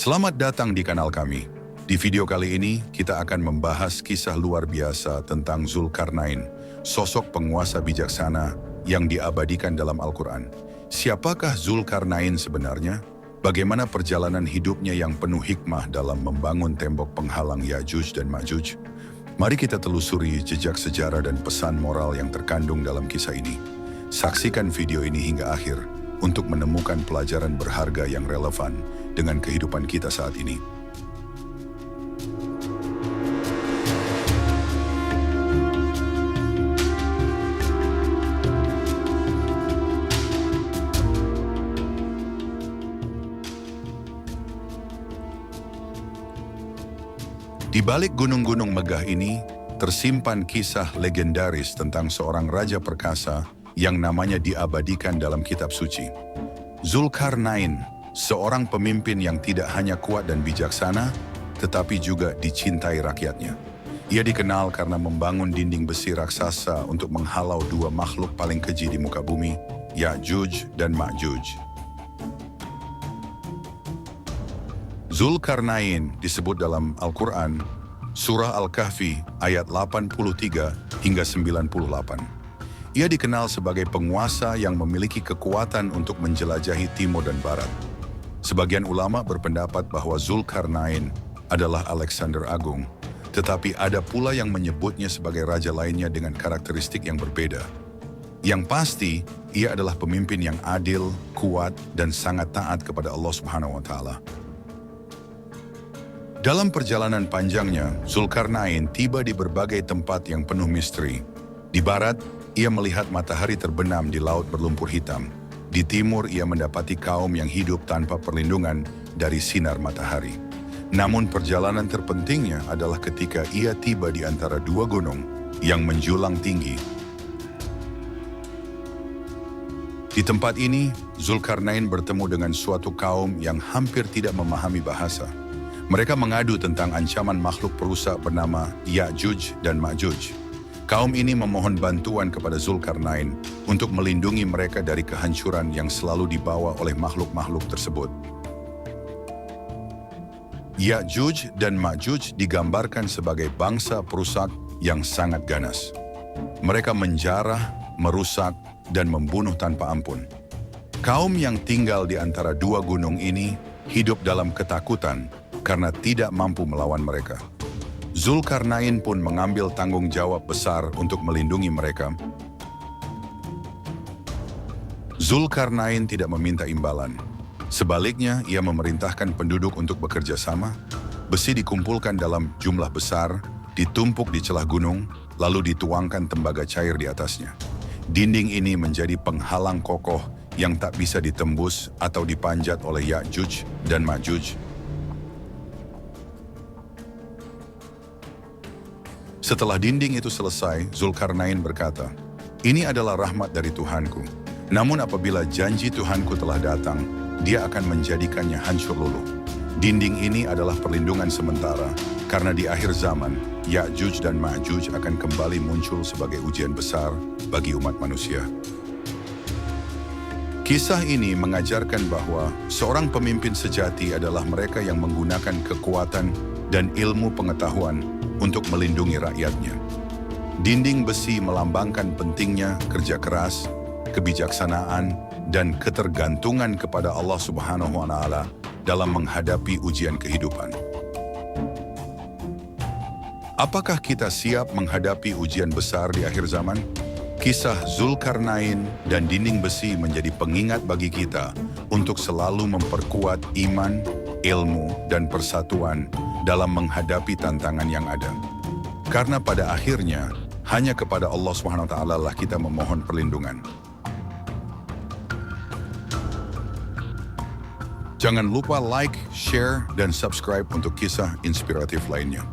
Selamat datang di kanal kami. Di video kali ini, kita akan membahas kisah luar biasa tentang Zulkarnain, sosok penguasa bijaksana yang diabadikan dalam Al-Quran. Siapakah Zulkarnain sebenarnya? Bagaimana perjalanan hidupnya yang penuh hikmah dalam membangun tembok penghalang Ya'juj dan Ma'juj? Mari kita telusuri jejak sejarah dan pesan moral yang terkandung dalam kisah ini. Saksikan video ini hingga akhir untuk menemukan pelajaran berharga yang relevan dengan kehidupan kita saat ini. Di balik gunung-gunung megah ini, tersimpan kisah legendaris tentang seorang raja perkasa yang namanya diabadikan dalam kitab suci. Zulkarnain, seorang pemimpin yang tidak hanya kuat dan bijaksana, tetapi juga dicintai rakyatnya. Ia dikenal karena membangun dinding besi raksasa untuk menghalau dua makhluk paling keji di muka bumi, Ya'juj dan Ma'juj. Zulkarnain disebut dalam Al-Quran, Surah Al-Kahfi ayat 83 hingga 98. Ia dikenal sebagai penguasa yang memiliki kekuatan untuk menjelajahi timur dan barat. Sebagian ulama berpendapat bahwa Zulkarnain adalah Alexander Agung, tetapi ada pula yang menyebutnya sebagai raja lainnya dengan karakteristik yang berbeda. Yang pasti, ia adalah pemimpin yang adil, kuat, dan sangat taat kepada Allah Subhanahu wa Ta'ala. Dalam perjalanan panjangnya, Zulkarnain tiba di berbagai tempat yang penuh misteri. Di barat, ia melihat matahari terbenam di laut berlumpur hitam. Di timur, ia mendapati kaum yang hidup tanpa perlindungan dari sinar matahari. Namun perjalanan terpentingnya adalah ketika ia tiba di antara dua gunung yang menjulang tinggi. Di tempat ini, Zulkarnain bertemu dengan suatu kaum yang hampir tidak memahami bahasa. Mereka mengadu tentang ancaman makhluk perusak bernama Ya'juj dan Ma'juj. Kaum ini memohon bantuan kepada Zulkarnain untuk melindungi mereka dari kehancuran yang selalu dibawa oleh makhluk-makhluk tersebut. Ya'juj dan Ma'juj digambarkan sebagai bangsa perusak yang sangat ganas. Mereka menjarah, merusak, dan membunuh tanpa ampun. Kaum yang tinggal di antara dua gunung ini hidup dalam ketakutan karena tidak mampu melawan mereka. Zulkarnain pun mengambil tanggung jawab besar untuk melindungi mereka. Zulkarnain tidak meminta imbalan. Sebaliknya, ia memerintahkan penduduk untuk bekerja sama. Besi dikumpulkan dalam jumlah besar, ditumpuk di celah gunung, lalu dituangkan tembaga cair di atasnya. Dinding ini menjadi penghalang kokoh yang tak bisa ditembus atau dipanjat oleh Ya'juj dan Ma'juj. Setelah dinding itu selesai, Zulkarnain berkata, "Ini adalah rahmat dari Tuhanku. Namun apabila janji Tuhanku telah datang, dia akan menjadikannya hancur luluh. Dinding ini adalah perlindungan sementara, karena di akhir zaman, Ya'juj dan Ma'juj akan kembali muncul sebagai ujian besar bagi umat manusia." Kisah ini mengajarkan bahwa seorang pemimpin sejati adalah mereka yang menggunakan kekuatan dan ilmu pengetahuan untuk melindungi rakyatnya. Dinding besi melambangkan pentingnya kerja keras, kebijaksanaan, dan ketergantungan kepada Allah Subhanahu wa Ta'ala dalam menghadapi ujian kehidupan. Apakah kita siap menghadapi ujian besar di akhir zaman? Kisah Zulkarnain dan dinding besi menjadi pengingat bagi kita untuk selalu memperkuat iman, ilmu, dan persatuan dalam menghadapi tantangan yang ada. Karena pada akhirnya, hanya kepada Allah SWT lah kita memohon perlindungan. Jangan lupa like, share, dan subscribe untuk kisah inspiratif lainnya.